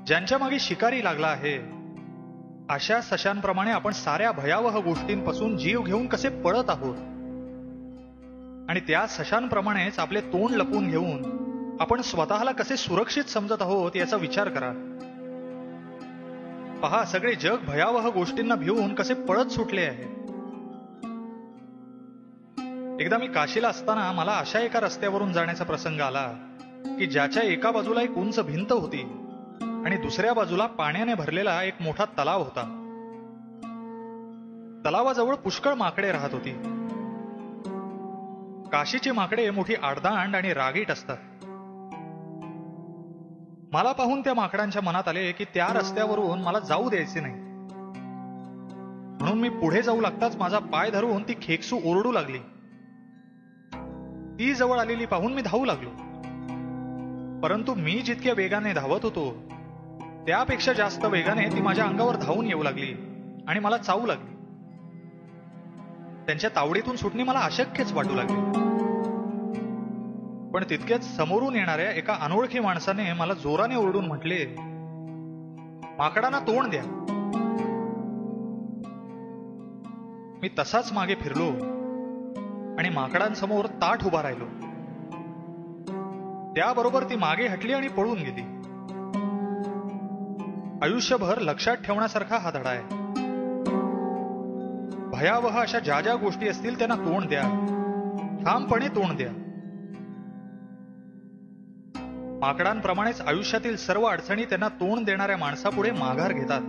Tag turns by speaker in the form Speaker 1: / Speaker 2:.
Speaker 1: ज्यांच्या मागे शिकारी लागला आहे अशा सशांप्रमाणे आपण साऱ्या भयावह गोष्टींपासून जीव घेऊन कसे पळत आहोत, आणि त्या सशांप्रमाणेच आपले तोंड लपवून घेऊन आपण स्वतःला कसे सुरक्षित समजत आहोत याचा विचार करा. पहा, सगळे जग भयावह गोष्टींना भिवून कसे पळत सुटले आहे. एकदा मी काशीला असताना मला अशा एका रस्त्यावरून जाण्याचा प्रसंग आला की ज्याच्या एका बाजूला एक उंच भिंत होती आणि दुसऱ्या बाजूला पाण्याने भरलेला एक मोठा तलाव होता. तलावाजवळ पुष्कळ माकडे राहत होती. काशीची माकडे मोठी आडदांड आणि रागीट असतात. मला पाहून त्या माकडांच्या मनात आले की त्या रस्त्यावरून मला जाऊ द्यायचे नाही. म्हणून मी पुढे जाऊ लागताच माझा पाय धरून ती खेकसू ओरडू लागली. ती जवळ आलेली पाहून मी धावू लागलो, परंतु मी जितक्या वेगाने धावत होतो त्यापेक्षा जास्त वेगाने ती माझ्या अंगावर धावून येऊ लागली आणि मला चावू लागली. त्यांच्या तावडीतून सुटणे मला अशक्यच वाटू लागले. पण तितक्याच समोरून येणाऱ्या एका अनोळखी माणसाने मला जोराने ओरडून म्हटले, माकडांना तोंड द्या. मी तसाच मागे फिरलो आणि माकडांसमोर ताठ उभा राहिलो. त्याबरोबर ती मागे हटली आणि पळून गेली. आयुष्यभर लक्षात ठेवण्यासारखा हा धडा आहे. भयावह अशा ज्या ज्या गोष्टी असतील त्यांना तोंड द्या, ठामपणे तोंड द्या. माकडांप्रमाणेच आयुष्यातील सर्व अडचणी त्यांना तोंड देणाऱ्या माणसापुढे माघार घेतात.